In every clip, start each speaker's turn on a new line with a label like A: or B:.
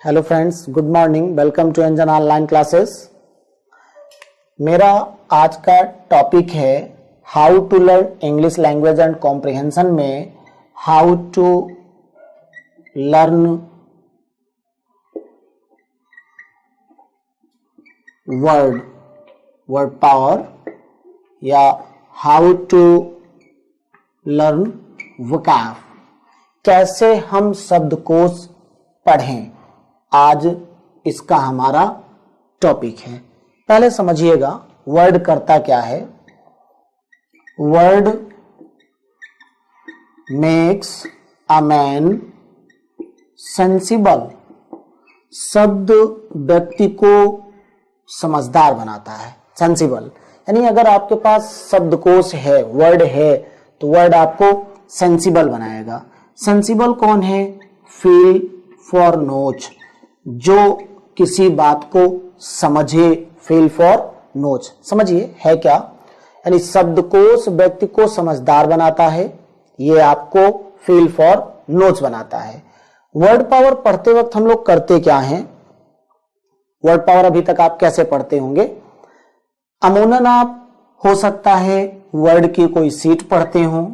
A: Hello friends, good morning. Welcome to Anjan online classes. मेरा आज का टॉपिक है how to learn English language and comprehension में how to learn word power या how to learn vocab. कैसे हम शब्दकोश पढ़ें, आज इसका हमारा टॉपिक है। पहले समझिएगा वर्ड करता क्या है। Word makes a man sensible. शब्द व्यक्ति को समझदार बनाता है। सेंसिबल यानी अगर आपके पास शब्दकोश है, वर्ड है, तो वर्ड आपको सेंसिबल बनाएगा। सेंसिबल कौन है? फील फॉर नोच, जो किसी बात को समझे। फील फॉर नोच समझिए है क्या, यानी शब्दकोश व्यक्ति को समझदार बनाता है, ये आपको फील फॉर नोच बनाता है। वर्ड पावर पढ़ते वक्त हम लोग करते क्या हैं? वर्ड पावर अभी तक आप कैसे पढ़ते होंगे? अमूमन आप हो सकता है वर्ड की कोई सीट पढ़ते हो,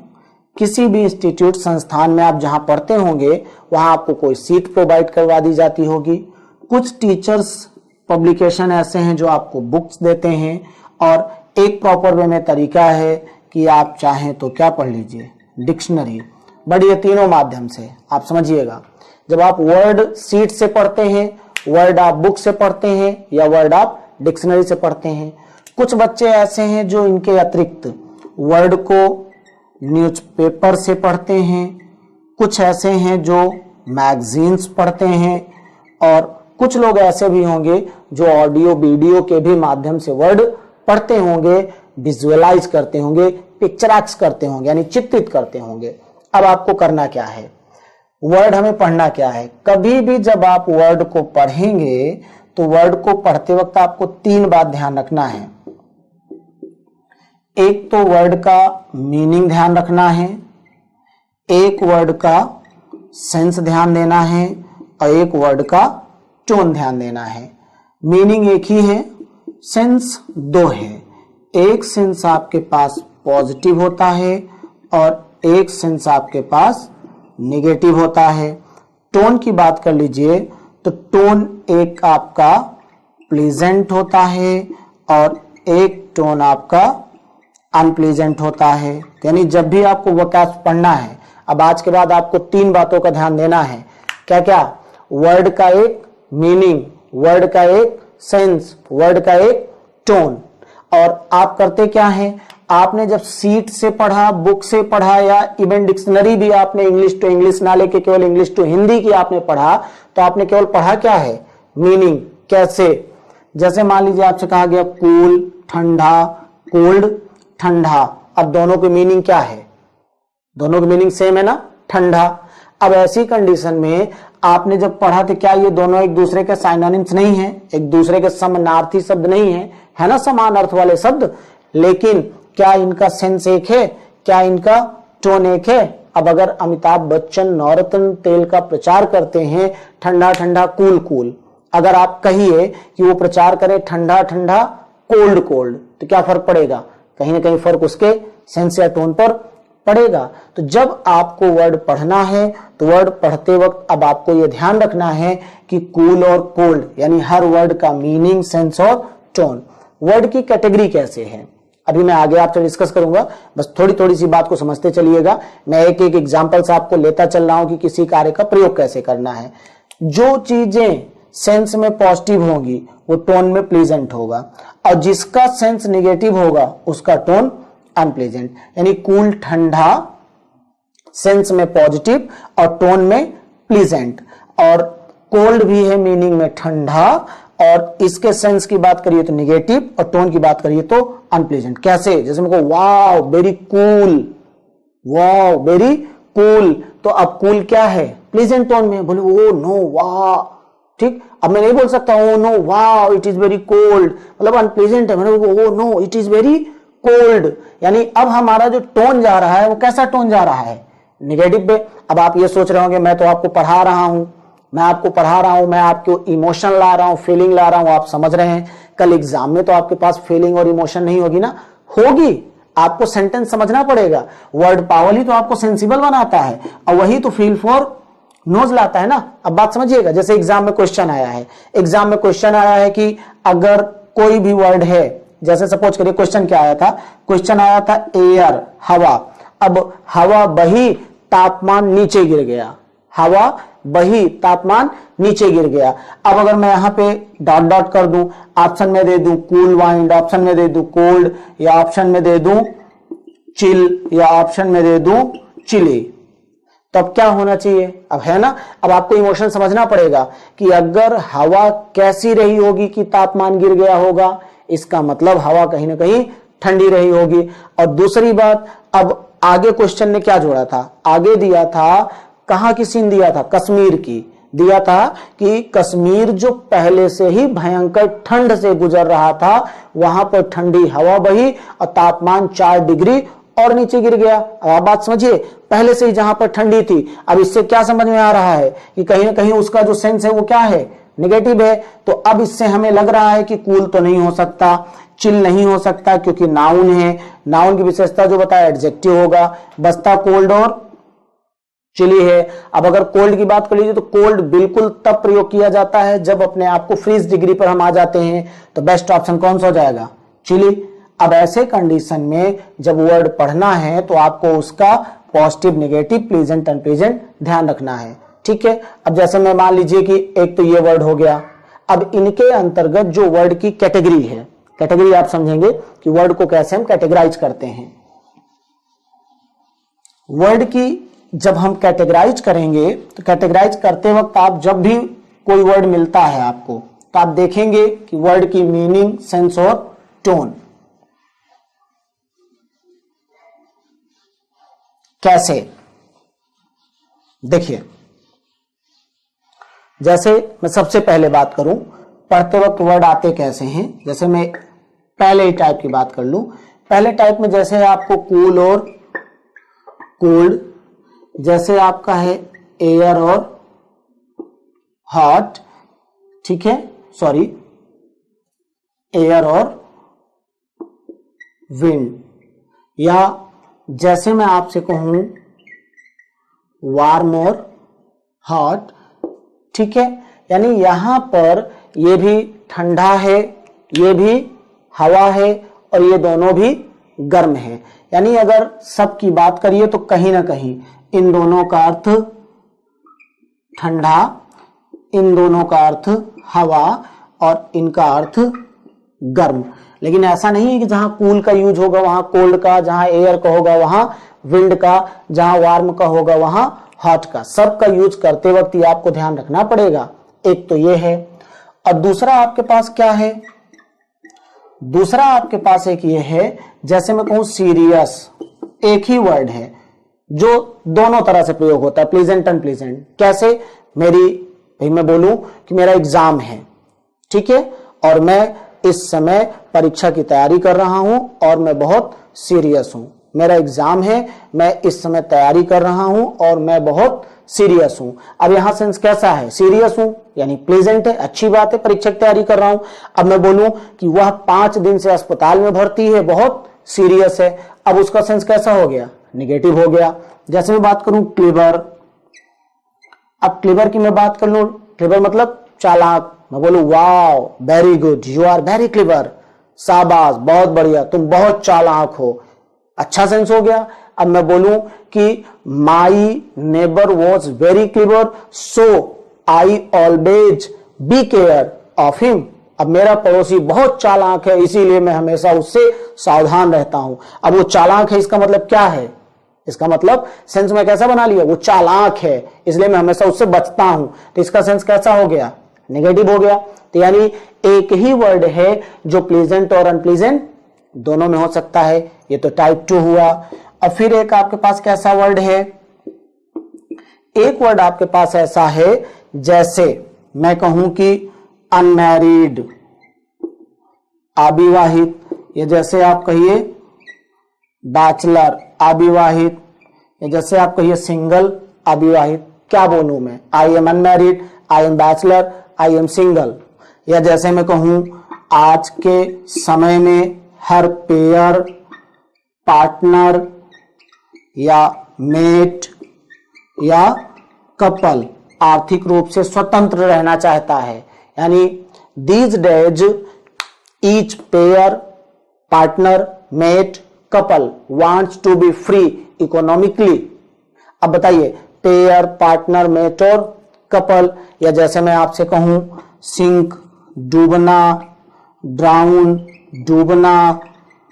A: किसी भी इंस्टीट्यूट संस्थान में आप जहां पढ़ते होंगे वहां आपको कोई सीट प्रोवाइड करवा दी जाती होगी। कुछ टीचर्स पब्लिकेशन ऐसे हैं जो आपको बुक्स देते हैं, और एक प्रॉपर वे में तरीका है कि आप चाहें तो क्या पढ़ लीजिए, डिक्शनरी। बट ये तीनों माध्यम से आप समझिएगा, जब आप वर्ड सीट से पढ़ते हैं, वर्ड आप बुक से पढ़ते हैं, या वर्ड आप डिक्शनरी से पढ़ते हैं। कुछ बच्चे ऐसे हैं जो इनके अतिरिक्त वर्ड को न्यूज़पेपर से पढ़ते हैं, कुछ ऐसे हैं जो मैगजीन्स पढ़ते हैं, और कुछ लोग ऐसे भी होंगे जो ऑडियो वीडियो के भी माध्यम से वर्ड पढ़ते होंगे, विजुअलाइज करते होंगे, पिक्चराइज करते होंगे, यानी चित्रित करते होंगे। अब आपको करना क्या है? वर्ड हमें पढ़ना क्या है? कभी भी जब आप वर्ड को पढ़ेंगे तो वर्ड को पढ़ते वक्त आपको तीन बात ध्यान रखना है। एक तो वर्ड का मीनिंग ध्यान रखना है, एक वर्ड का सेंस ध्यान देना है, और एक वर्ड का टोन ध्यान देना है। मीनिंग एक ही है, सेंस दो है। एक सेंस आपके पास पॉजिटिव होता है और एक सेंस आपके पास नेगेटिव होता है। टोन की बात कर लीजिए तो टोन एक आपका प्लीजेंट होता है और एक टोन आपका अनप्लीजेंट होता है। यानी जब भी आपको वोकैब पढ़ना है, अब आज के बाद आपको तीन बातों का ध्यान देना है। क्या क्या? वर्ड का एक मीनिंग, वर्ड का एक सेंस, वर्ड का एक टोन। और आप करते क्या है? आपने जब सीट से पढ़ा, बुक से पढ़ा, या इवन डिक्शनरी भी आपने इंग्लिश टू इंग्लिश ना लेके केवल इंग्लिश टू हिंदी की आपने पढ़ा, तो आपने केवल पढ़ा क्या है? मीनिंग। कैसे? जैसे मान लीजिए आपसे कहा गया कूल, ठंडा, कोल्ड, ठंडा। अब दोनों की मीनिंग क्या है? दोनों की मीनिंग सेम है ना, ठंडा। अब ऐसी कंडीशन में आपने जब पढ़ा तो क्या ये दोनों एक दूसरे के साइनोनिम्स नहीं है, एक दूसरे के समानार्थी शब्द नहीं है ना, समान अर्थ वाले शब्द? लेकिन क्या इनका सेंस एक है? क्या इनका टोन एक है? अब अगर अमिताभ बच्चन नवरत्न तेल का प्रचार करते हैं, ठंडा ठंडा कूल कूल, अगर आप कहिए कि वो प्रचार करें ठंडा ठंडा कोल्ड कोल्ड, तो क्या फर्क पड़ेगा? कहीं ना कहीं फर्क उसके सेंस या टोन पर पड़ेगा। तो जब आपको वर्ड पढ़ना है तो वर्ड पढ़ते वक्त अब आपको यह ध्यान रखना है कि कूल और कोल्ड, यानी हर वर्ड का मीनिंग, सेंस और टोन। वर्ड की कैटेगरी कैसे है अभी मैं आगे आपसे डिस्कस करूंगा, बस थोड़ी थोड़ी सी बात को समझते चलिएगा। मैं एक एक एग्जांपल से आपको लेता चल रहा हूं कि किसी कार्य का प्रयोग कैसे करना है। जो चीजें सेंस में पॉजिटिव होंगी वो टोन में प्लीजेंट होगा, और जिसका सेंस नेगेटिव होगा उसका टोन अनप्लीजेंट। यानी कूल ठंडा सेंस में पॉजिटिव और टोन में प्लीजेंट, और कोल्ड भी है मीनिंग में ठंडा, और इसके सेंस की बात करिए तो नेगेटिव और टोन की बात करिए तो अनप्लीजेंट। कैसे? जैसे मैं कहूं wow very cool, wow very cool, तो अब कूल क्या है? प्लीजेंट टोन में। बोले ओ नो वाह, ठीक। अब मैं नहीं बोल सकता oh no wow it is very cold, मतलब अनप्लीजेंट है। मैंने oh no it is very cold, यानी अब हमारा जो टोन जा रहा है वो कैसा टोन जा रहा है? नेगेटिव पे। अब आप ये सोच रहे होंगे मैं तो आपको पढ़ा रहा हूं, मैं आपको पढ़ा रहा हूं, मैं आपको इमोशन ला रहा हूं, फीलिंग ला रहा हूं, आप समझ रहे हैं। कल एग्जाम में तो आपके पास फीलिंग और इमोशन नहीं होगी ना, होगी। आपको सेंटेंस समझना पड़ेगा। वर्ड पावल ही तो आपको सेंसिबल बनाता है और वही तो फील फॉर नोज लाता है ना। अब बात समझिएगा, जैसे एग्जाम में क्वेश्चन आया है, एग्जाम में क्वेश्चन आया है कि अगर कोई भी वर्ड है, जैसे सपोज करिए क्वेश्चन क्या आया था, क्वेश्चन आया था एयर, हवा। अब हवा बही, तापमान नीचे गिर गया, हवा बही, तापमान नीचे गिर गया। अब अगर मैं यहां पे डॉट डॉट कर दूं, ऑप्शन में दे दूं कूल वाइंड, ऑप्शन में दे दूं कोल्ड, या ऑप्शन में दे दूं चिल, या ऑप्शन में दे दूं चिली, तो अब क्या होना चाहिए? अब है ना, अब आपको इमोशन समझना पड़ेगा कि अगर हवा कैसी रही होगी कि तापमान गिर गया होगा, इसका मतलब हवा कहीं ना कहीं ठंडी रही होगी। और दूसरी बात, अब आगे क्वेश्चन ने क्या जोड़ा था, आगे दिया था, कहां की सीन दिया था, कश्मीर की दिया था कि कश्मीर जो पहले से ही भयंकर ठंड से गुजर रहा था, वहां पर ठंडी हवा बही और तापमान 4 डिग्री और नीचे गिर गया। अब आप बात समझिए, पहले से ही जहां पर ठंडी थी, अब इससे क्या समझ में आ रहा है कि कहीं ना कहीं उसका जो सेंस है वो क्या है, नेगेटिव है। तो अब इससे हमें लग रहा है कि कूल तो नहीं हो सकता, चिल नहीं हो सकता, क्योंकि नाउन है, नाउन की विशेषता जो बताया एडजेक्टिव होगा, बस्ता कोल्ड और चिली है। अब अगर कोल्ड की बात कर लीजिए तो कोल्ड बिल्कुल तब प्रयोग किया जाता है जब अपने आप को फ्रीज डिग्री पर हम आ जाते हैं, तो बेस्ट ऑप्शन कौन सा हो जाएगा, चिली। अब ऐसे कंडीशन में जब वर्ड पढ़ना है तो आपको उसका पॉजिटिव, नेगेटिव, प्लीजेंट, अनप्लीजेंट ध्यान रखना है, ठीक है। अब जैसे मैं मान लीजिए कि एक तो ये वर्ड हो गया, अब इनके अंतर्गत जो वर्ड की कैटेगरी है, कैटेगरी आप समझेंगे कि वर्ड को कैसे हम कैटेगराइज करते हैं। वर्ड की जब हम कैटेगराइज करेंगे तो कैटेगराइज करते वक्त आप जब भी कोई वर्ड मिलता है आपको, तो आप देखेंगे कि वर्ड की मीनिंग, सेंस और टोन कैसे। देखिए, जैसे मैं सबसे पहले बात करूं, पढ़ते वक्त वर्ड आते कैसे हैं। जैसे मैं पहले ही टाइप की बात कर लूं, पहले टाइप में जैसे आपको कूल और कोल्ड, जैसे आपका है एयर और हॉट, ठीक है, सॉरी, एयर और विंड, या जैसे मैं आपसे कहूं वार्म और हॉट, ठीक है। यानी यहां पर ये भी ठंडा है, ये भी हवा है और ये दोनों भी गर्म है। यानी अगर सब की बात करिए तो कहीं ना कहीं इन दोनों का अर्थ ठंडा, इन दोनों का अर्थ हवा और इनका अर्थ गर्म। लेकिन ऐसा नहीं है कि जहां कूल का यूज होगा वहां कोल्ड का, जहां एयर का होगा वहां विंड का, जहां वार्म का होगा वहां हॉट का। सब का यूज करते वक्त ये आपको ध्यान रखना पड़ेगा। एक तो ये है, और दूसरा आपके पास क्या है, दूसरा आपके पास एक ये है, जैसे मैं कहूं सीरियस, एक ही वर्ड है जो दोनों तरह से प्रयोग होता है, प्लीजेंट अनप्लीजेंट। कैसे, भाई मैं बोलूं कि मेरा एग्जाम है, ठीक है, और मैं इस समय परीक्षा की तैयारी कर रहा हूं और मैं बहुत सीरियस हूं। मेरा एग्जाम है, मैं इस समय तैयारी कर रहा हूं और मैं बहुत सीरियस हूं। अब यहां सेंस कैसा है, सीरियस हूं यानी प्लेजेंट है, अच्छी बात है, परीक्षा की तैयारी कर रहा हूं। अब मैं बोलूं कि वह 5 दिन से अस्पताल में भर्ती है, बहुत सीरियस है, अब उसका सेंस कैसा हो गया, नेगेटिव हो गया। जैसे मैं बात करूं क्लेवर, अब क्लेवर की मैं बात कर लूं, क्लेवर मतलब चालाक, मैं बोलूं wow very good, you are very clever, शाबाश बहुत बढ़िया, तुम बहुत चालाक हो, अच्छा सेंस हो गया। अब मैं बोलूं कि my neighbour was very clever so I always be care of him, अब मेरा पड़ोसी बहुत चालाक है इसीलिए मैं हमेशा उससे सावधान रहता हूं। अब वो चालाक है इसका मतलब क्या है, इसका मतलब सेंस में कैसा बना लिया, वो चालाक है इसलिए मैं हमेशा उससे बचता हूं, तो इसका सेंस कैसा हो गया, नेगेटिव हो गया। तो यानी एक ही वर्ड है जो प्लीजेंट और अनप्लीजेंट दोनों में हो सकता है, ये तो टाइप 2 हुआ। और फिर एक आपके पास कैसा वर्ड है, एक वर्ड आपके पास ऐसा है जैसे मैं कहूं कि अनमैरिड, अविवाहित, या जैसे आप कहिए बैचलर, अविवाहित, या जैसे आप कहिए सिंगल, अविवाहित। क्या बोलूं मैं, I am unmarried, I am bachelor, I am single. या जैसे मैं कहूं आज के समय में हर पेयर, पार्टनर या मेट या कपल आर्थिक रूप से स्वतंत्र रहना चाहता है। यानी these days each pair, partner, mate, couple wants to be free economically. अब बताइए पेयर, पार्टनर, मेट और कपल। या जैसे मैं आपसे कहूं सिंक डूबना, ड्राउन डूबना,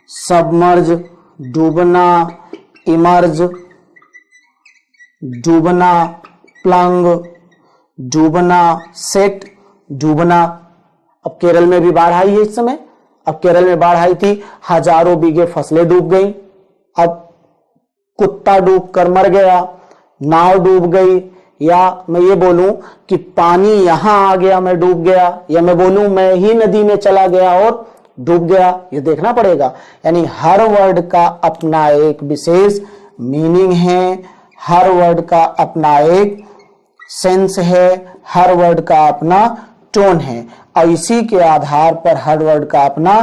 A: सबमर्ज डूबना, इमर्ज डूबना, प्लंग डूबना, सेट डूबना। अब केरल में भी बाढ़ आई है इस समय। अब केरल में बाढ़ आई थी, हजारों बीघे फसलें डूब गई। अब कुत्ता डूब कर मर गया, नाव डूब गई, या मैं ये बोलूं कि पानी यहां आ गया मैं डूब गया, या मैं बोलूं मैं ही नदी में चला गया और डूब गया, ये देखना पड़ेगा। यानी हर वर्ड का अपना एक विशेष मीनिंग है, हर वर्ड का अपना एक सेंस है, हर वर्ड का अपना टोन है, और इसी के आधार पर हर वर्ड का अपना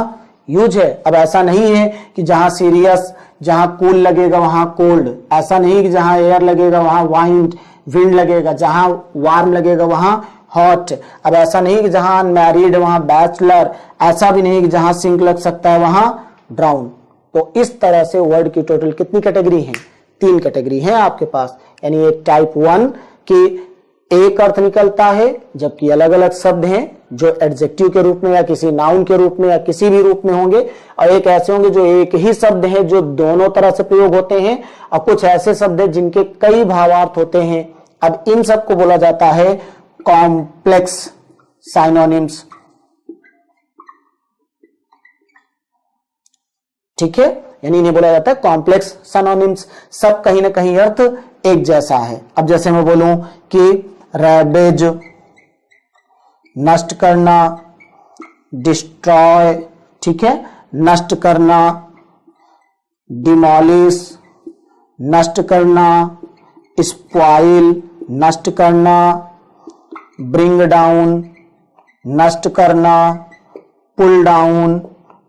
A: यूज है। अब ऐसा नहीं है कि जहां सीरियस, जहां कूल लगेगा वहां कोल्ड, ऐसा नहीं कि जहां एयर लगेगा वहां विंड लगेगा, जहां वार्म लगेगा वहां हॉट। अब ऐसा नहीं कि जहां अनमैरिड वहां बैचलर, ऐसा भी नहीं कि जहां सिंक लग सकता है वहां ड्राउन। तो इस तरह से वर्ड की टोटल कितनी कैटेगरी है? 3 कैटेगरी है आपके पास। यानी एक टाइप 1 की एक अर्थ निकलता है, जबकि अलग अलग शब्द हैं जो एडजेक्टिव के रूप में या किसी नाउन के रूप में या किसी भी रूप में होंगे, और एक ऐसे होंगे जो एक ही शब्द है जो दोनों तरह से प्रयोग होते हैं, और कुछ ऐसे शब्द हैं जिनके कई भावार्थ होते हैं। अब इन सब को बोला जाता है कॉम्प्लेक्स साइनोनिम्स। ठीक है, यानी इन्हें बोला जाता है कॉम्प्लेक्स साइनोनिम्स। सब कहीं ना कहीं अर्थ एक जैसा है। अब जैसे मैं बोलूं कि रैबेज नष्ट करना, डिस्ट्रॉय, ठीक है, नष्ट करना, डिमोलिश नष्ट करना, स्पॉइल नष्ट करना, ब्रिंग डाउन नष्ट करना, पुल डाउन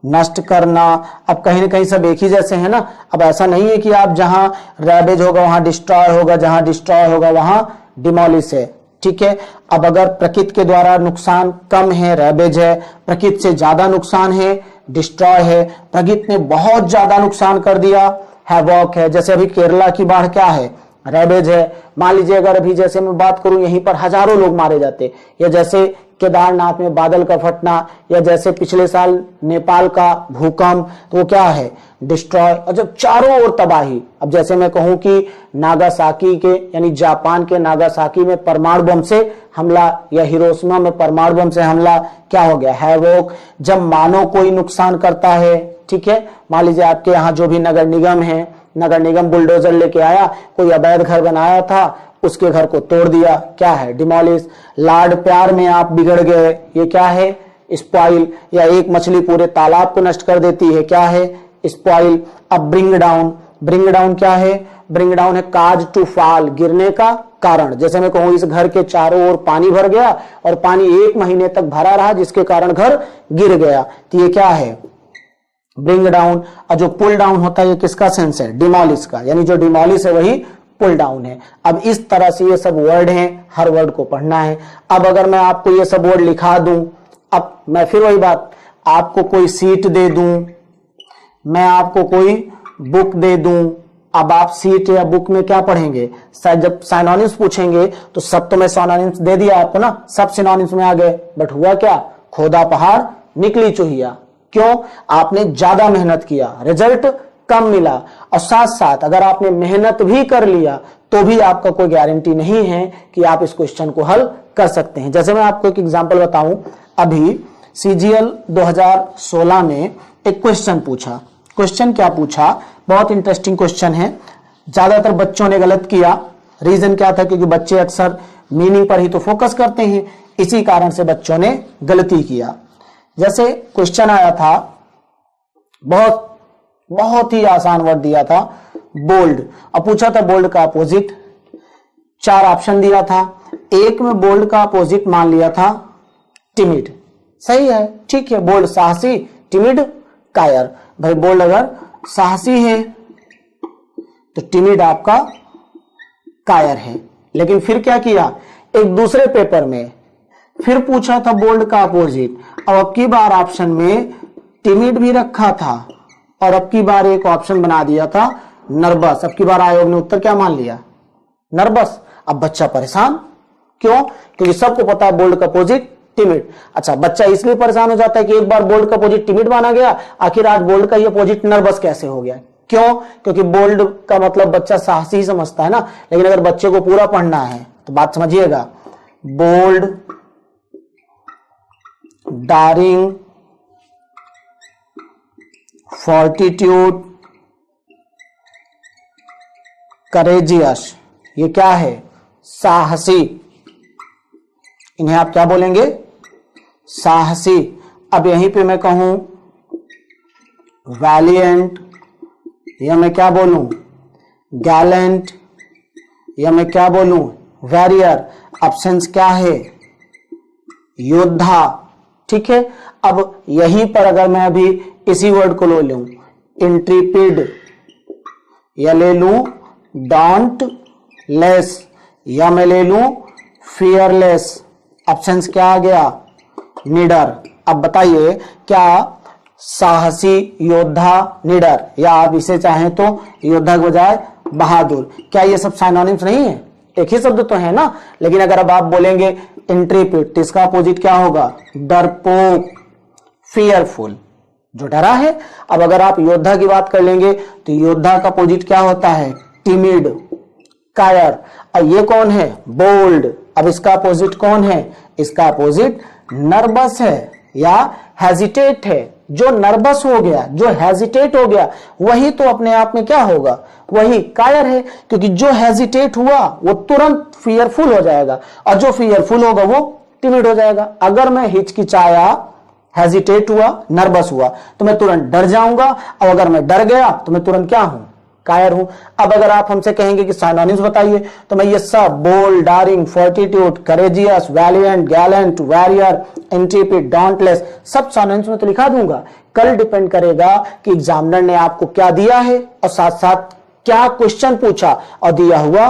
A: नष्ट करना। अब कहीं ना कहीं सब एक ही जैसे हैं ना। अब ऐसा नहीं है कि आप जहां रैबेज होगा वहां डिस्ट्रॉय होगा, जहां डिस्ट्रॉय होगा वहां डिमोलिश है। ठीक है, अब अगर प्रकृति के द्वारा नुकसान कम है रैबेज है, प्रकृति से ज्यादा नुकसान है डिस्ट्रॉय है, प्रकृति ने बहुत ज्यादा नुकसान कर दिया हैवॉक है। जैसे अभी केरला की बाढ़ क्या है? रैबेज है। मान लीजिए अगर अभी जैसे मैं बात करूं यहीं पर हजारों लोग मारे जाते, या जैसे केदारनाथ में बादल का फटना, या जैसे पिछले साल नेपाल का भूकंप, तो वो क्या है? डिस्ट्रॉय। और जब चारों ओर तबाही, अब जैसे मैं कहूं कि नागासाकी के यानी जापान के नागासाकी में परमाणु बम से हमला, या हिरोशिमा में परमाणु बम से हमला, क्या हो गया? हैवॉक। जब मानव कोई नुकसान करता है, ठीक है, मान लीजिए आपके यहाँ जो भी नगर निगम है, नगर निगम बुलडोजर लेके आया, कोई अवैध घर बनाया था, उसके घर को तोड़ दिया, क्या है? डिमोलिश। लाड प्यार में आप बिगड़ गए, ये क्या है? स्पॉइल। या एक मछली पूरे तालाब को नष्ट कर देती है, क्या है? स्पॉइल। अब ब्रिंग डाउन, ब्रिंग डाउन क्या है? ब्रिंग डाउन है काज टू फॉल, गिरने का कारण। जैसे मैं कहूं इस घर के चारों ओर पानी भर गया और पानी 1 महीने तक भरा रहा जिसके कारण घर गिर गया, तो ये क्या है? Bring down. और जो पुल डाउन होता है ये किसका सेंस है? डिमोलिश का। यानी जो डिमोलिश है वही पुल डाउन है। अब इस तरह से ये सब वर्ड हैं, हर वर्ड को पढ़ना है। अब अगर मैं आपको ये सब वर्ड लिखा दूं, अब मैं फिर वही बात, आपको कोई सीट दे दूं, मैं आपको कोई बुक दे दूं, अब आप सीट या बुक में क्या पढ़ेंगे? जब साइनोनिम्स पूछेंगे तो सब तो मैं सिनोनिम्स दे दिया आपको ना, सब सिनोनिम्स में आ गए, बट हुआ क्या? खोदा पहाड़ निकली चूहिया। क्यों? आपने ज्यादा मेहनत किया, रिजल्ट कम मिला। और साथ साथ अगर आपने मेहनत भी कर लिया तो भी आपका कोई गारंटी नहीं है कि आप इस क्वेश्चन को हल कर सकते हैं। जैसे मैं आपको एक एग्जांपल बताऊं, अभी सीजीएल 2016 में एक क्वेश्चन पूछा। क्वेश्चन क्या पूछा? बहुत इंटरेस्टिंग क्वेश्चन है। ज्यादातर बच्चों ने गलत किया। रीजन क्या था? क्योंकि बच्चे अक्सर मीनिंग पर ही तो फोकस करते हैं, इसी कारण से बच्चों ने गलती किया। जैसे क्वेश्चन आया था, बहुत ही आसान वर्ड दिया था, बोल्ड। अब पूछा था बोल्ड का अपोजिट, 4 ऑप्शन दिया था। एक में बोल्ड का अपोजिट मान लिया था टिमिड, सही है, ठीक है। बोल्ड साहसी, टिमिड कायर। भाई बोल्ड अगर साहसी है तो टिमिड आपका कायर है। लेकिन फिर क्या किया, एक दूसरे पेपर में फिर पूछा था बोल्ड का अपोजिट। अब की बार ऑप्शन में टिमिड भी रखा था और अब की बार एक ऑप्शन बना दिया था नर्वस। अब की बार आयोग ने उत्तर क्या मान लिया, नर्वस। अब बच्चा परेशान, क्यों, क्योंकि सबको पता है बोल्ड का अपोजिट टिमिड। अच्छा, बच्चा इसलिए परेशान हो जाता है कि एक बार बोल्ड का अपोजिट टिमिड माना गया, आखिर आज बोल्ड का ये अपोजिट नर्वस कैसे हो गया। क्यों, क्योंकि बोल्ड का मतलब बच्चा साहसी ही समझता है ना। लेकिन अगर बच्चे को पूरा पढ़ना है तो बात समझिएगा, बोल्ड, डारिंग, फोर्टिट्यूड, करेजियस, ये क्या है, साहसी। इन्हें आप क्या बोलेंगे, साहसी। अब यहीं पे मैं कहूं वैलिएंट, या मैं क्या बोलूं गैलेंट, या मैं क्या बोलूं वॉरियर। ऑप्शंस क्या है, योद्धा, ठीक है। अब यहीं पर अगर मैं अभी इसी वर्ड को ले लूं इंट्रीपिड, या ले लूं डॉन्ट लेस, या मैं ले लूं फियरलेस। ऑप्शंस क्या आ गया, निडर। अब बताइए क्या साहसी, योद्धा, निडर, या आप इसे चाहें तो योद्धा के बजाय बहादुर, क्या ये सब साइनोनिम्स नहीं है, एक ही शब्द तो है ना। लेकिन अगर अब आप बोलेंगे इंट्रीपिड तो इसका अपोजिट क्या होगा, डरपोक, फियरफुल, जो डरा है। अब अगर आप योद्धा की बात कर लेंगे तो योद्धा का अपोजिट क्या होता है, टिमिड, कायर। अब ये कौन है, बोल्ड। अब इसका अपोजिट कौन है, इसका अपोजिट नर्वस है या हेजिटेट है। जो नर्वस हो गया, जो हेजिटेट हो गया, वही तो अपने आप में क्या होगा, वही कायर है। क्योंकि जो हेजिटेट हुआ वो तुरंत फियरफुल हो जाएगा, और जो फियरफुल होगा वो टिमिड हो जाएगा। अगर मैं हिचकिचाया, हेजिटेट हुआ, नर्वस हुआ, तो मैं तुरंत डर जाऊंगा, और अगर मैं डर गया तो मैं तुरंत क्या हूं, कायर हूं। अब अगर आप हमसे कहेंगे कि साइनोनिम्स बताइए, तो मैं ये सब bold, daring, fortitude, courageous, valiant, gallant, warrior, intrepid, dauntless, सब साइनोनिम्स में तो लिखा दूंगा। कल डिपेंड करेगा कि एग्जामिनर ने आपको क्या दिया है और साथ साथ क्या क्वेश्चन पूछा और दिया हुआ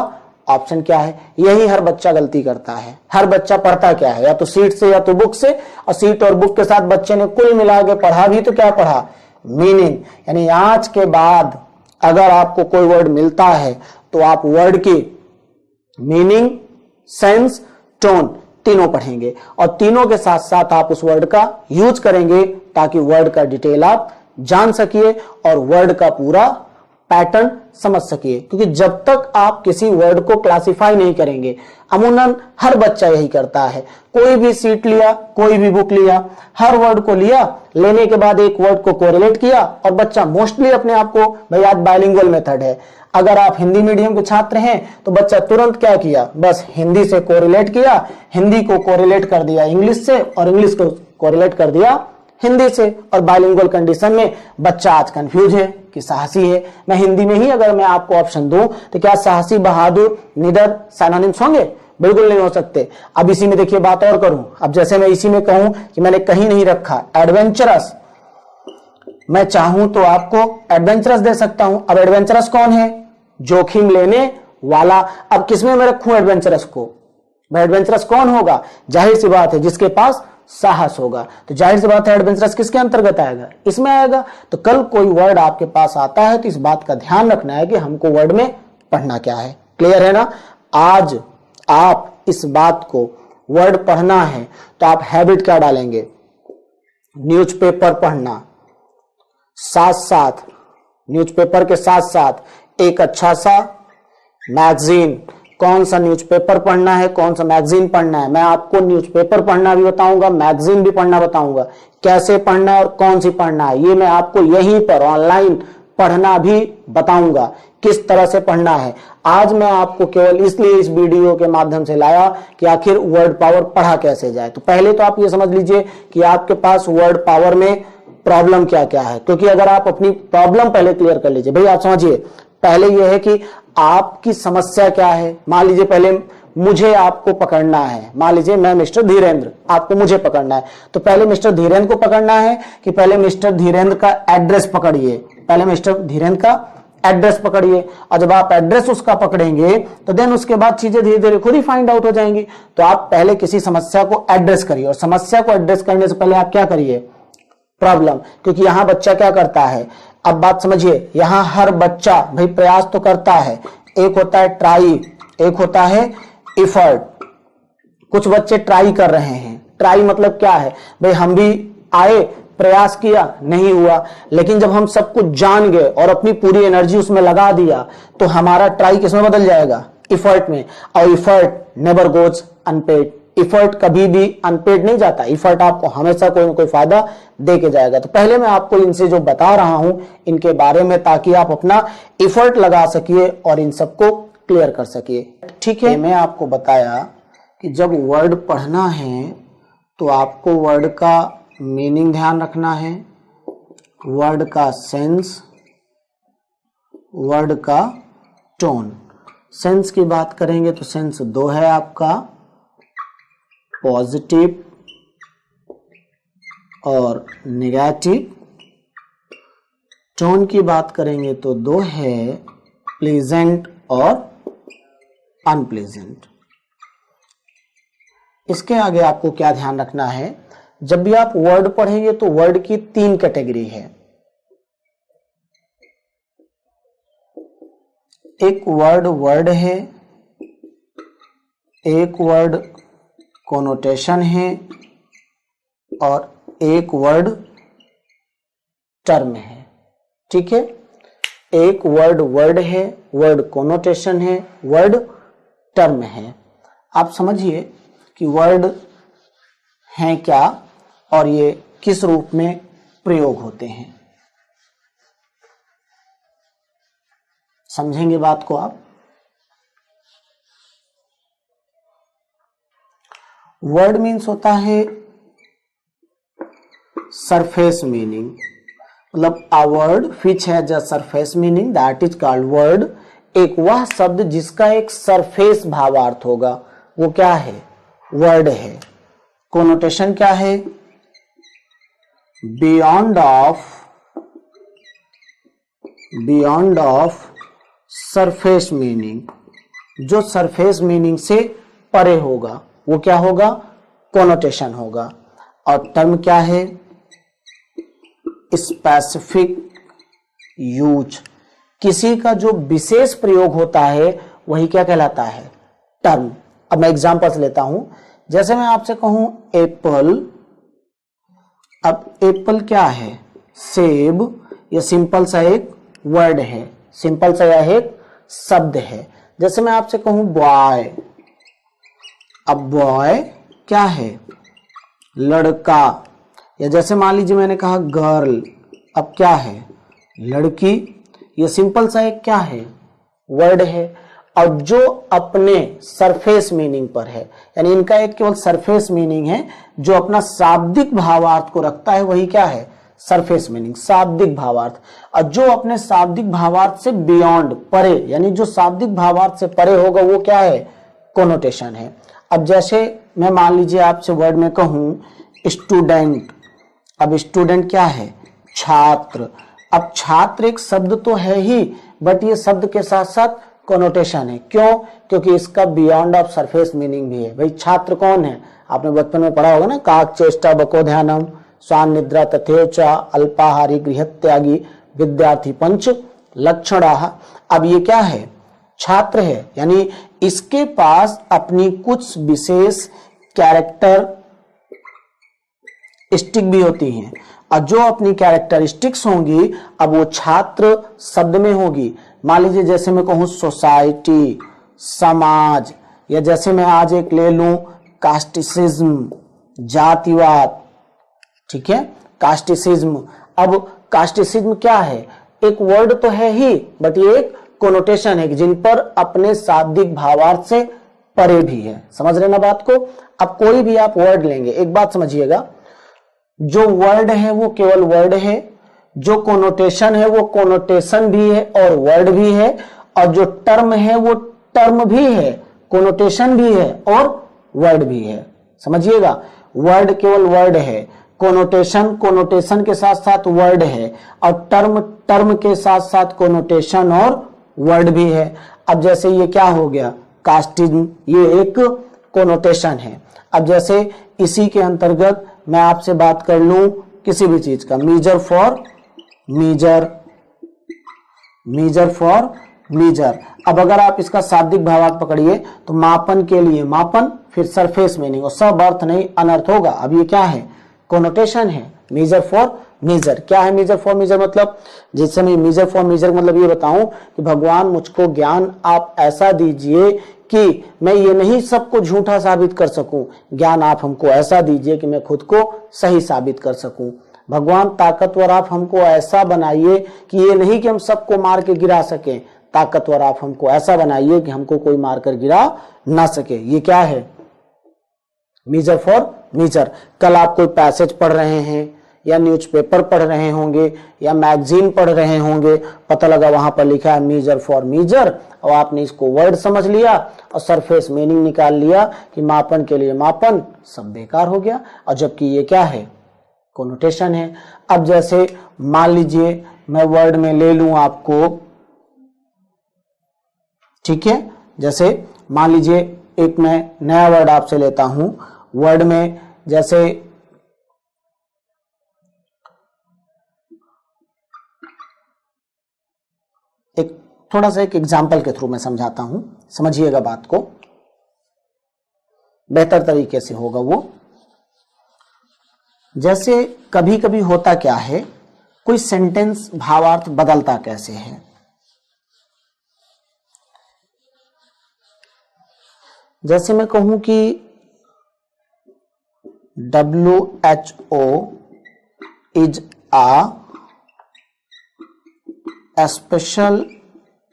A: ऑप्शन क्या है। यही हर बच्चा गलती करता है। हर बच्चा पढ़ता क्या है, या तो सीट से या तो बुक से, और सीट और बुक के साथ बच्चे ने कुल मिला के पढ़ा भी तो क्या पढ़ा, मीनिंग। यानी आज के बाद अगर आपको कोई वर्ड मिलता है तो आप वर्ड की मीनिंग, सेंस, टोन तीनों पढ़ेंगे, और तीनों के साथ साथ आप उस वर्ड का यूज करेंगे ताकि वर्ड का डिटेल आप जान सकिए और वर्ड का पूरा पैटर्न समझ सकिए। क्योंकि जब तक आप किसी वर्ड को क्लासिफाई नहीं करेंगे, अमूमन हर बच्चा यही करता है, कोई भी सीट लिया, कोई भी बुक लिया, हर वर्ड को लिया, लेने के बाद एक वर्ड को कोरिलेट किया, और बच्चा मोस्टली अपने आप को, भाई आज बाइलिंगुअल मेथड है, अगर आप हिंदी मीडियम के छात्र हैं तो बच्चा तुरंत क्या किया, बस हिंदी से कोरिलेट किया, हिंदी को कोरिलेट कर दिया इंग्लिश से, और इंग्लिश को कोरिलेट कर दिया हिंदी से। और बाइलिंगुअल कंडीशन में बच्चा आज कंफ्यूज है कि साहसी है। मैं हिंदी में ही अगर मैं आपको ऑप्शन दूं तो क्या साहसी, बहादुर, निडर साइनोनिम्स होंगे? बिल्कुल नहीं हो सकते। अब इसी में देखिए बात और करूं, अब जैसे मैं इसी में कहूं कि मैंने कहीं नहीं रखा एडवेंचरस, मैं चाहूं तो आपको एडवेंचरस दे सकता हूं। अब एडवेंचरस कौन है, जोखिम लेने वाला। अब किसमें मैं रखूं एडवेंचरस को, भाई एडवेंचरस कौन होगा, जाहिर सी बात है जिसके पास साहस होगा, तो जाहिर सी बात है एडवेंचरस किसके अंतर्गत आएगा, इसमें आएगा। तो कल कोई वर्ड आपके पास आता है तो इस बात का ध्यान रखना है कि हमको वर्ड में पढ़ना क्या है। क्लियर है ना? आज आप इस बात को, वर्ड पढ़ना है तो आप हैबिट क्या डालेंगे, न्यूज़पेपर पढ़ना, साथ साथ न्यूज़पेपर के साथ साथ एक अच्छा सा मैगजीन। कौन सा न्यूज़पेपर पढ़ना है, कौन सा मैगजीन पढ़ना है, मैं आपको न्यूज़पेपर पढ़ना भी बताऊंगा, मैगजीन भी पढ़ना बताऊंगा, कैसे पढ़ना है और कौन सी पढ़ना है, ये मैं आपको यहीं पर ऑनलाइन पढ़ना भी बताऊंगा, किस तरह से पढ़ना है। आज मैं आपको केवल इसलिए इस वीडियो के माध्यम से लाया कि आखिर वर्ड पावर पढ़ा कैसे जाए। तो पहले तो आप ये समझ लीजिए कि आपके पास वर्ड पावर में प्रॉब्लम क्या क्या है, क्योंकि अगर आप अपनी प्रॉब्लम पहले क्लियर कर लीजिए, भाई आप समझिए, पहले यह है कि आपकी समस्या क्या है। मान लीजिए पहले मुझे आपको पकड़ना है। मान लीजिए मैं मिस्टर धीरेन्द्र, आपको मुझे पकड़ना है, तो पहले मिस्टर धीरेन्द्र को पकड़ना है कि पहले मिस्टर धीरेन्द्र का एड्रेस पकड़िए। पहले मिस्टर धीरेन्द्र का एड्रेस पकड़िए, और जब आप एड्रेस उसका पकड़ेंगे तो देन उसके बाद चीजें धीरे धीरे खुद ही फाइंड आउट हो जाएंगी। तो आप पहले किसी समस्या को एड्रेस करिए, और समस्या को एड्रेस करने से पहले आप क्या करिए, प्रॉब्लम। क्योंकि यहां बच्चा क्या करता है, अब बात समझिए, यहां हर बच्चा भाई प्रयास तो करता है। एक होता है ट्राई, एक होता है इफर्ट। कुछ बच्चे ट्राई कर रहे हैं। ट्राई मतलब क्या है भाई, हम भी आए, प्रयास किया, नहीं हुआ, लेकिन जब हम सब कुछ जान गए और अपनी पूरी एनर्जी उसमें लगा दिया तो हमारा ट्राई किसमें बदल जाएगा, इफर्ट में। और effort never goes unpaid. Effort कभी भी अनपेड नहीं जाता। इफर्ट आपको हमेशा कोई ना कोई फायदा दे के जाएगा। तो पहले मैं आपको इनसे जो बता रहा हूं इनके बारे में, ताकि आप अपना इफर्ट लगा सकिए और इन सबको क्लियर कर सकिए। ठीक है, मैं आपको बताया कि जब वर्ड पढ़ना है तो आपको वर्ड का मीनिंग ध्यान रखना है, वर्ड का सेंस, वर्ड का टोन। सेंस की बात करेंगे तो सेंस दो है आपका, पॉजिटिव और नेगेटिव। टोन की बात करेंगे तो दो है, प्लेजेंट और अनप्लेजेंट। इसके आगे आपको क्या ध्यान रखना है, जब भी आप वर्ड पढ़ेंगे तो वर्ड की तीन कैटेगरी है। एक वर्ड वर्ड है, एक वर्ड कोनोटेशन है, और एक वर्ड टर्म है। ठीक है, एक वर्ड वर्ड है, वर्ड कोनोटेशन है, वर्ड टर्म है। आप समझिए कि वर्ड हैं क्या और ये किस रूप में प्रयोग होते हैं। समझेंगे बात को आप। वर्ड मीन्स होता है सरफेस मीनिंग, मतलब a word which has a surface meaning that is called word. एक वह शब्द जिसका एक सरफेस भावार्थ होगा, वो क्या है, वर्ड है। कोनोटेशन क्या है, बियॉन्ड ऑफ सरफेस मीनिंग। जो सरफेस मीनिंग से परे होगा वो क्या होगा, कोनोटेशन होगा। और टर्म क्या है, स्पेसिफिक यूज। किसी का जो विशेष प्रयोग होता है वही क्या कहलाता है, टर्म। अब मैं एग्जांपल्स लेता हूं, जैसे मैं आपसे कहूं एप्पल। अब एप्पल क्या है, सेब। ये सिंपल सा एक वर्ड है, सिंपल सा यह एक शब्द है। जैसे मैं आपसे कहूं बॉय, अब बॉय क्या है, लड़का। या जैसे मान लीजिए मैंने कहा गर्ल, अब क्या है, लड़की। ये सिंपल सा एक क्या है, वर्ड है। और जो अपने सरफेस मीनिंग पर है, यानी इनका एक केवल सरफेस मीनिंग है, जो अपना शाब्दिक भावार्थ को रखता है वही क्या है, सरफेस मीनिंग, शाब्दिक भावार्थ। और जो अपने शाब्दिक भावार्थ से बियॉन्ड, परे, यानी जो शाब्दिक भावार्थ से परे होगा वो क्या है, कोनोटेशन है। अब जैसे मैं मान लीजिए आपसे वर्ड में कहूं स्टूडेंट। अब स्टूडेंट क्या है, छात्र। अब छात्र एक शब्द तो है ही, बट ये शब्द के साथ साथ कोनोटेशन है। क्यों, क्योंकि इसका बियॉन्ड ऑफ सरफेस मीनिंग भी है। भाई छात्र कौन है, आपने बचपन में पढ़ा होगा ना, काक चेष्टा बको ध्यानम स्वान निद्रा तथेच अल्पाहारी गृहत्यागी विद्यार्थी पंच लक्षणाः। अब ये क्या है, छात्र है, यानी इसके पास अपनी कुछ विशेष कैरेक्टरिस्टिक भी होती हैं, और जो अपनी कैरेक्टरिस्टिक्स होंगी अब वो छात्र शब्द में होगी। मान लीजिए जैसे मैं कहूं सोसाइटी, समाज, या जैसे मैं आज एक ले लूं कास्टिसिज्म, जातिवाद। ठीक है, कास्टिसिज्म। अब कास्टिसिज्म क्या है, एक वर्ड तो है ही, बट ये एक कोनोटेशन है जिन पर अपने शाब्दिक भावार्थ से परे भी है। समझ रहे ना बात को। अब कोई भी आप वर्ड लेंगे, एक बात समझिएगा, जो वर्ड है वो केवल वर्ड है, जो कोनोटेशन है वो कोनोटेशन भी है और वर्ड भी है, और जो टर्म है वो टर्म भी है कोनोटेशन भी है और वर्ड भी है। समझिएगा, वर्ड केवल वर्ड है, कोनोटेशन कोनोटेशन के साथ साथ वर्ड है, और टर्म टर्म के साथ साथ कोनोटेशन और वर्ड भी है। अब जैसे ये क्या हो गया, कास्टिज्म, ये एक कोनोटेशन है। अब जैसे इसी के अंतर्गत मैं आपसे बात कर लूं किसी भी चीज का, measure for measure, measure for measure. अब अगर आप इसका शाब्दिक भावार्थ पकड़िए तो मापन के लिए मापन, फिर सरफेस मीनिंग, और सब अर्थ नहीं अनर्थ होगा। अब ये क्या है, कोनोटेशन है। मीजर फॉर मीजर क्या है, मीजर फॉर मीजर मतलब, जिससे मैं मीजर फॉर मीजर मतलब ये बताऊं कि भगवान मुझको ज्ञान आप ऐसा दीजिए कि मैं ये नहीं सबको झूठा साबित कर सकूं, ज्ञान आप हमको ऐसा दीजिए कि मैं खुद को सही साबित कर सकूं। भगवान ताकतवर आप हमको ऐसा बनाइए कि ये नहीं कि हम सबको मार के गिरा सकें, ताकतवर आप हमको ऐसा बनाइए कि हमको कोई मारकर गिरा ना सके। ये क्या है, मीजर फॉर मीजर। कल आप कोई पैसेज पढ़ रहे हैं या न्यूज़पेपर पढ़ रहे होंगे या मैगजीन पढ़ रहे होंगे, पता लगा वहां पर लिखा है मीजर फॉर मीजर, और आपने इसको वर्ड समझ लिया और सरफेस मीनिंग निकाल लिया कि मापन के लिए मापन, सब बेकार हो गया। और जबकि ये क्या है, कोनोटेशन है। अब जैसे मान लीजिए मैं वर्ड में ले लूं आपको, ठीक है, जैसे मान लीजिए एक मैं नया वर्ड आपसे लेता हूं, वर्ड में जैसे एक थोड़ा सा एक एग्जाम्पल के थ्रू मैं समझाता हूं, समझिएगा बात को, बेहतर तरीके से होगा वो। जैसे कभी कभी होता क्या है, कोई सेंटेंस भावार्थ बदलता कैसे है। जैसे मैं कहूं कि WHO is a special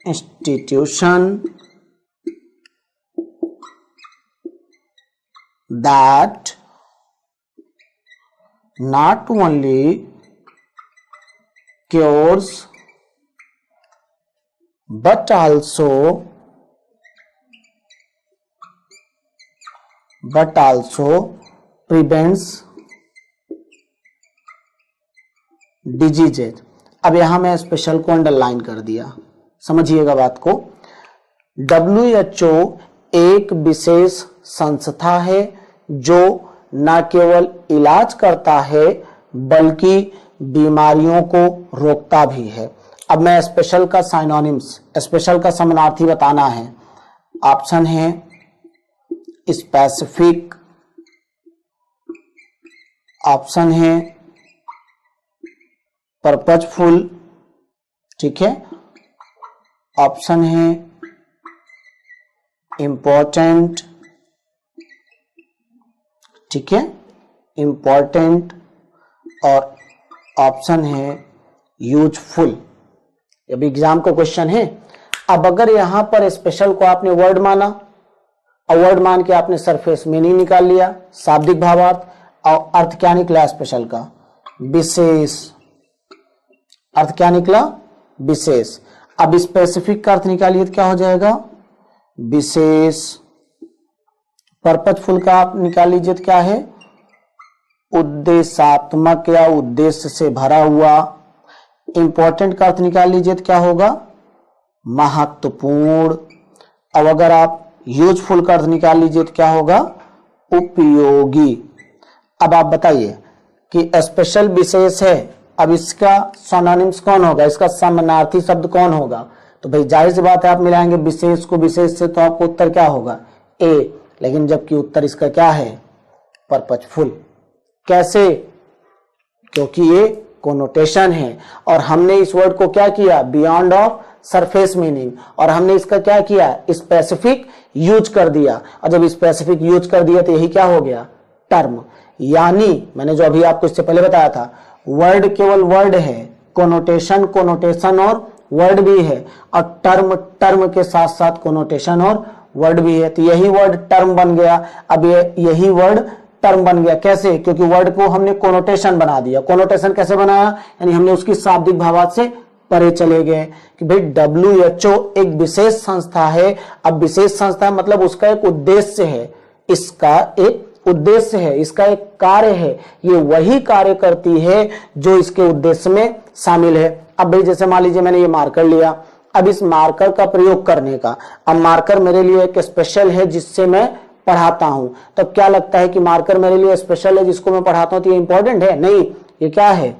A: institution that not only cures but also prevents diseases। अब यहां मैं स्पेशल को अंडरलाइन कर दिया, समझिएगा बात को। WHO एक विशेष संस्था है जो न केवल इलाज करता है बल्कि बीमारियों को रोकता भी है। अब मैं स्पेशल का साइनोनिम्स, स्पेशल का समानार्थी बताना है। ऑप्शन है स्पेसिफिक, ऑप्शन है पर्पजफुल, ठीक है, ऑप्शन है इंपॉर्टेंट, ठीक है, इंपॉर्टेंट, और ऑप्शन है यूजफुल। अभी एग्जाम का क्वेश्चन है। अब अगर यहां पर स्पेशल को आपने वर्ड माना और वर्ड मान के आपने सरफेस मीनिंग निकाल लिया, शाब्दिक भावार्थ, और अर्थ क्या निकला स्पेशल का, विशेष। अर्थ क्या निकला, विशेष। अब स्पेसिफिक का अर्थ निकालिए तो क्या हो जाएगा, विशेष। पर्पजफुल का आप निकाल लीजिए तो क्या है, उद्देश्यात्मक या उद्देश्य से भरा हुआ। इंपॉर्टेंट का अर्थ निकाल लीजिए तो क्या होगा, महत्वपूर्ण। अब अगर आप यूजफुल का अर्थ निकाल लीजिए तो क्या होगा, उपयोगी। अब आप बताइए कि स्पेशल विशेष है, अब इसका सिनोनिम्स कौन होगा, इसका समानार्थी शब्द कौन होगा। तो भाई जाहिर सी बात है आप मिलाएंगे विशेष को विशेष से, तो आपको उत्तर क्या होगा, ए। लेकिन जबकि उत्तर इसका क्या है, पर्पजफुल। कैसे, क्योंकि ये कोनोटेशन है और हमने इस वर्ड को क्या किया, बियॉन्ड ऑफ सरफेस मीनिंग, और हमने इसका क्या किया, स्पेसिफिक यूज कर दिया। और जब स्पेसिफिक यूज कर दिया तो यही क्या हो गया, टर्म। यानी मैंने जो अभी आपको इससे पहले बताया था, वर्ड केवल वर्ड है, कोनोटेशन कोनोटेशन और वर्ड भी है, और टर्म टर्म के साथ साथ कोनोटेशन और वर्ड भी है। तो यही वर्ड टर्म बन गया। अब यही वर्ड टर्म बन गया कैसे, क्योंकि वर्ड को हमने कोनोटेशन बना दिया। कोनोटेशन कैसे बनाया, यानी हमने उसकी शाब्दिक भावार्थ से परे चले गए कि भाई WHO एक विशेष संस्था है। अब विशेष संस्था मतलब उसका एक उद्देश्य है, इसका एक उद्देश्य है, इसका एक कार्य है, ये वही कार्य करती है जो इसके उद्देश्य में शामिल है। अब भाई जैसे मान लीजिए मैंने ये मार्कर लिया, अब इस मार्कर का प्रयोग करने का, अब मार्कर मेरे लिए एक स्पेशल है जिससे मैं पढ़ाता हूं, तब क्या लगता है कि मार्कर मेरे लिए स्पेशल है जिसको मैं पढ़ाता हूं तो ये इंपॉर्टेंट है? नहीं, ये क्या है?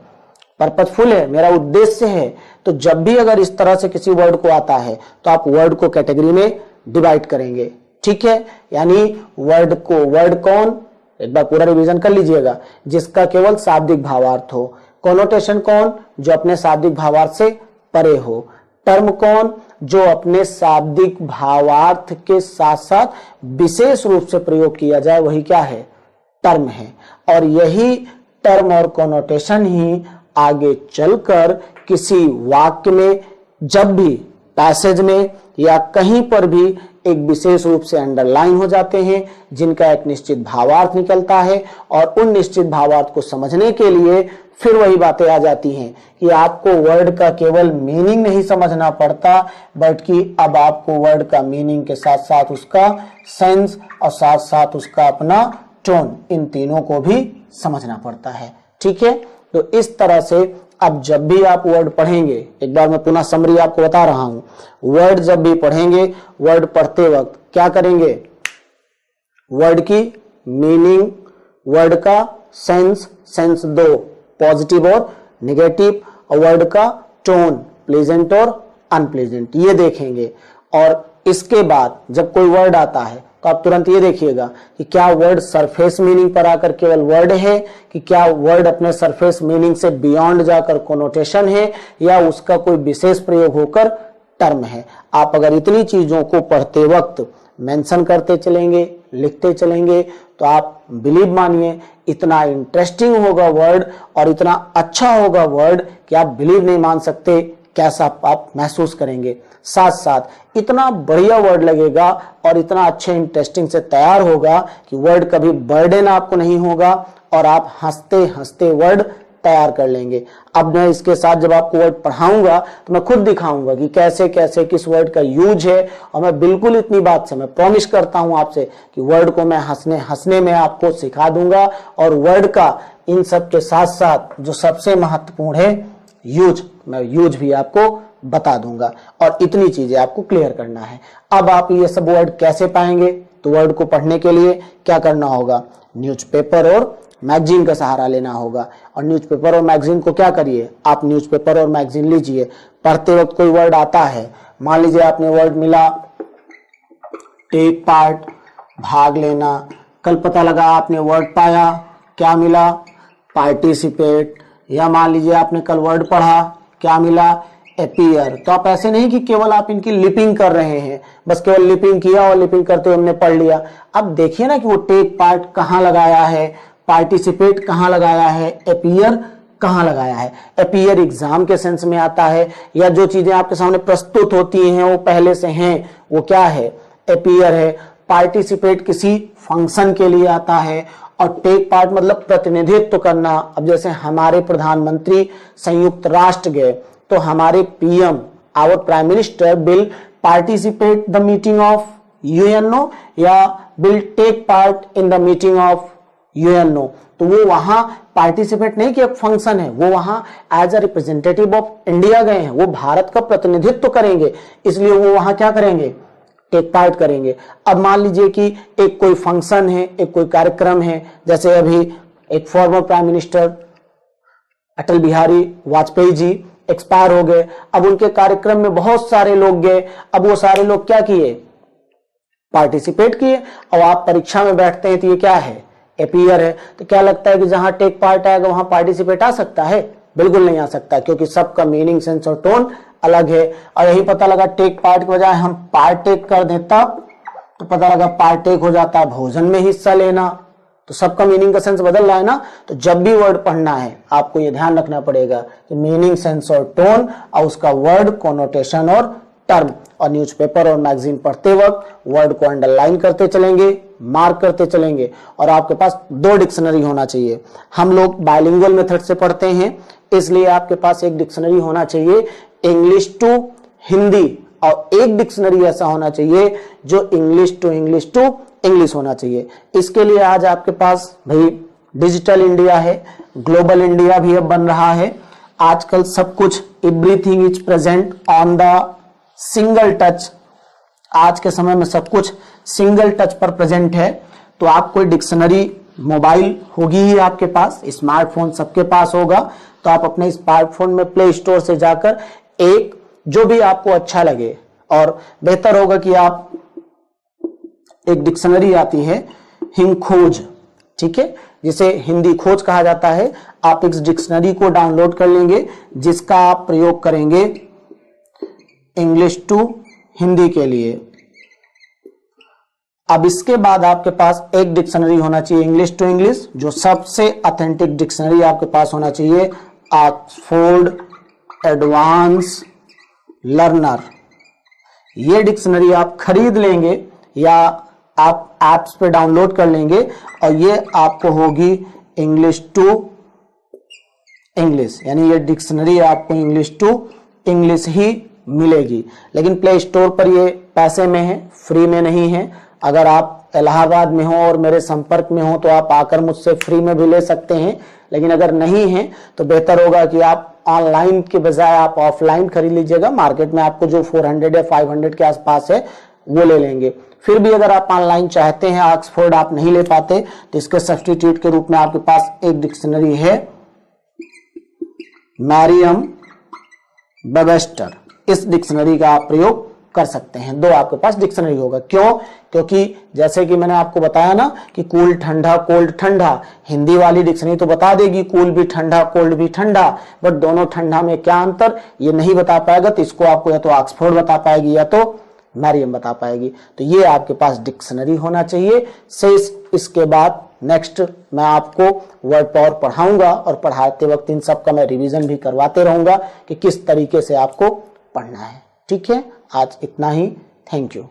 A: पर्पजफुल है, मेरा उद्देश्य है। तो जब भी अगर इस तरह से किसी वर्ड को आता है तो आप वर्ड को कैटेगरी में डिवाइड करेंगे, ठीक है। यानी वर्ड को, वर्ड कौन, एक बार पूरा रिवीजन कर लीजिएगा, जिसका केवल शाब्दिक भावार्थ हो। कॉनोटेशन कौन, जो अपने शाब्दिक भावार्थ से परे हो। टर्म कौन, जो अपने शाब्दिक भावार्थ के साथ साथ विशेष रूप से प्रयोग किया जाए, वही क्या है? टर्म है। और यही टर्म और कॉनोटेशन ही आगे चलकर किसी वाक्य में, जब भी पैसेज में या कहीं पर भी एक विशेष रूप से अंडरलाइन हो जाते हैं, जिनका एक निश्चित भावार्थ निकलता है। और उन निश्चित भावार्थ को समझने के लिए फिर वही बातें आ जाती हैं कि आपको वर्ड का केवल मीनिंग नहीं समझना पड़ता, बल्कि अब आपको वर्ड का मीनिंग के साथ साथ उसका सेंस और साथ साथ उसका अपना टोन, इन तीनों को भी समझना पड़ता है, ठीक है। तो इस तरह से अब जब भी आप वर्ड पढ़ेंगे, एक बार मैं पुनः समरी आपको बता रहा हूं, वर्ड जब भी पढ़ेंगे, वर्ड पढ़ते वक्त क्या करेंगे? वर्ड की मीनिंग, वर्ड का सेंस, सेंस दो, पॉजिटिव और नेगेटिव, और वर्ड का टोन, प्लेजेंट और अनप्लेजेंट, ये देखेंगे। और इसके बाद जब कोई वर्ड आता है तो आप तुरंत ये देखिएगा कि क्या वर्ड सरफेस मीनिंग पर आकर केवल वर्ड है, कि क्या वर्ड अपने सरफेस मीनिंग से बियॉन्ड जाकर कोनोटेशन है, या उसका कोई विशेष प्रयोग होकर टर्म है। आप अगर इतनी चीजों को पढ़ते वक्त मेंशन करते चलेंगे, लिखते चलेंगे, तो आप बिलीव मानिए इतना इंटरेस्टिंग होगा वर्ड और इतना अच्छा होगा वर्ड कि आप बिलीव नहीं मान सकते कैसा आप महसूस करेंगे। साथ साथ इतना बढ़िया वर्ड लगेगा और इतना अच्छे इंटरेस्टिंग से तैयार होगा कि वर्ड कभी बर्डन आपको नहीं होगा और आप हंसते हंसते वर्ड तैयार कर लेंगे। अब मैं इसके साथ जब आपको वर्ड पढ़ाऊंगा तो मैं खुद दिखाऊंगा कि कैसे कैसे किस वर्ड का यूज है। और मैं बिल्कुल इतनी बात से मैं प्रॉमिस करता हूं आपसे कि वर्ड को मैं हंसने हंसने में आपको सिखा दूंगा, और वर्ड का इन सब के साथ साथ जो सबसे महत्वपूर्ण है यूज, मैं यूज भी आपको बता दूंगा। और इतनी चीजें आपको क्लियर करना है। अब आप ये सब वर्ड कैसे पाएंगे? तो वर्ड को पढ़ने के लिए क्या करना होगा? न्यूज़पेपर और मैगजीन का सहारा लेना होगा। और न्यूज़पेपर और मैगजीन को क्या करिए, आप न्यूज़पेपर और मैगजीन लीजिए। पढ़ते वक्त कोई वर्ड आता है, मान लीजिए आपने वर्ड मिला टेक पार्ट, भाग लेना, कल पता लगा आपने वर्ड पाया, क्या मिला? पार्टिसिपेट। या मान लीजिए आपने कल वर्ड पढ़ा, क्या मिला? अपीयर। तो आप ऐसे नहीं कि केवल आप इनकी लिपिंग कर रहे हैं, बस केवल लिपिंग किया और लिपिंग करते हुए हमने पढ़ लिया। अब देखिए ना कि वो टेक पार्ट कहाँ लगाया है, पार्टिसिपेट कहाँ लगाया है, अपीयर कहाँ लगाया है। अपीयर एग्जाम के सेंस में आता है, या जो चीजें आपके सामने प्रस्तुत होती हैं वो पहले से हैं, वो क्या है? अपीयर है। पार्टिसिपेट किसी फंक्शन के लिए आता है, और टेक पार्ट मतलब प्रतिनिधित्व करना। अब जैसे हमारे प्रधानमंत्री संयुक्त राष्ट्र गए तो हमारे PM, our prime minister will participate the meeting of UNO या will take part in the meeting of UNO. तो वो वहां पार्टिसिपेट नहीं कि एक फंक्शन है, वो वहां as a representative of India गए हैं, वो भारत का प्रतिनिधित्व करेंगे, इसलिए वो वहां क्या करेंगे? टेक पार्ट करेंगे। अब मान लीजिए कि एक कोई फंक्शन है, एक कोई कार्यक्रम है, जैसे अभी एक former prime minister Atal Bihari Vajpayee ji expire हो गए। अब उनके कार्यक्रम में बहुत सारे लोग गए। अब वो सारे लोग क्या किए? पार्टिसिपेट किए। और आप परीक्षा में बैठते हैं तो ये क्या है? अपीयर है। तो क्या लगता है कि जहां टेक पार्ट आएगा वहां पार्टिसिपेट आ सकता है? बिल्कुल नहीं आ सकता, क्योंकि सबका मीनिंग, सेंस और टोन अलग है। और यही पता लगा टेक पार्ट के बजाय हम पार्टेक कर देता तो पता लगा पार्टेक हो जाता है भोजन में हिस्सा लेना। तो सबका मीनिंग का सेंस बदल रहा है ना। तो जब भी वर्ड पढ़ना है आपको ये ध्यान रखना पड़ेगा कि मीनिंग, सेंस और टोन, और उसका वर्ड, कॉनोटेशन और टर्म। और न्यूज़पेपर और मैगजीन पढ़ते वक्त वर्ड को अंडरलाइन करते चलेंगे, मार्क करते चलेंगे। और आपके पास 2 डिक्शनरी होना चाहिए। हम लोग बाइलिंगुअल मेथड से पढ़ते हैं, इसलिए आपके पास एक डिक्शनरी होना चाहिए। इंग्लिश टू हिंदी, और एक डिक्शनरी ऐसा होना चाहिए जो इंग्लिश टू इंग्लिश होना चाहिए। इसके लिए आज आपके पास भाई डिजिटल इंडिया है, ग्लोबल इंडिया भी अब बन रहा है। आजकल सब कुछ everything is present on the single touch. आज के समय में सब कुछ सिंगल टच पर प्रेजेंट है। तो आप कोई डिक्शनरी, मोबाइल होगी ही आपके पास, स्मार्टफोन सबके पास होगा, तो आप अपने स्मार्टफोन में प्ले स्टोर से जाकर एक जो भी आपको अच्छा लगे, और बेहतर होगा कि आप एक डिक्शनरी आती है हिंदखोज, ठीक है, जिसे हिंदी खोज कहा जाता है। आप इस डिक्शनरी को डाउनलोड कर लेंगे, जिसका आप प्रयोग करेंगे इंग्लिश टू हिंदी के लिए। अब इसके बाद आपके पास एक डिक्शनरी होना चाहिए इंग्लिश टू इंग्लिश, जो सबसे ऑथेंटिक डिक्शनरी आपके पास होना चाहिए, ऑक्सफोर्ड एडवांस लर्नर। ये डिक्शनरी आप खरीद लेंगे या आप ऐप्स पे डाउनलोड कर लेंगे, और ये आपको होगी इंग्लिश टू इंग्लिश, यानी ये डिक्शनरी आपको इंग्लिश टू इंग्लिश ही मिलेगी। लेकिन प्ले स्टोर पर ये पैसे में है, फ्री में नहीं है। अगर आप इलाहाबाद में हो और मेरे संपर्क में हो तो आप आकर मुझसे फ्री में भी ले सकते हैं, लेकिन अगर नहीं है तो बेहतर होगा कि आप ऑनलाइन के बजाय आप ऑफलाइन खरीद लीजिएगा। मार्केट में आपको जो 400 या 500 के आसपास है वो ले लेंगे। फिर भी अगर आप ऑनलाइन चाहते हैं, ऑक्सफोर्ड आप नहीं ले पाते, तो इसके सब्स्टिट्यूट के रूप में आपके पास एक डिक्शनरी है मैरियम वेबस्टर। इस डिक्शनरी का आप प्रयोग कर सकते हैं। दो आपके पास डिक्शनरी होगा। क्यों? क्योंकि जैसे कि मैंने आपको बताया ना कि कूल ठंडा, कोल्ड ठंडा, हिंदी वाली डिक्शनरी तो बता देगी कूल भी ठंडा, कोल्ड भी ठंडा, बट दोनों ठंडा में क्या अंतर ये नहीं बता पाएगा। तो इसको आपको या तो ऑक्सफोर्ड बता पाएगी या तो मैरियम बता पाएगी। तो ये आपके पास डिक्शनरी होना चाहिए। इसके बाद नेक्स्ट मैं आपको वर्ड पावर पढ़ाऊंगा, और पढ़ाते वक्त इन सब का मैं रिवीजन भी करवाते रहूंगा कि किस तरीके से आपको पढ़ना है। ठीक है, आज इतना ही। Thank you.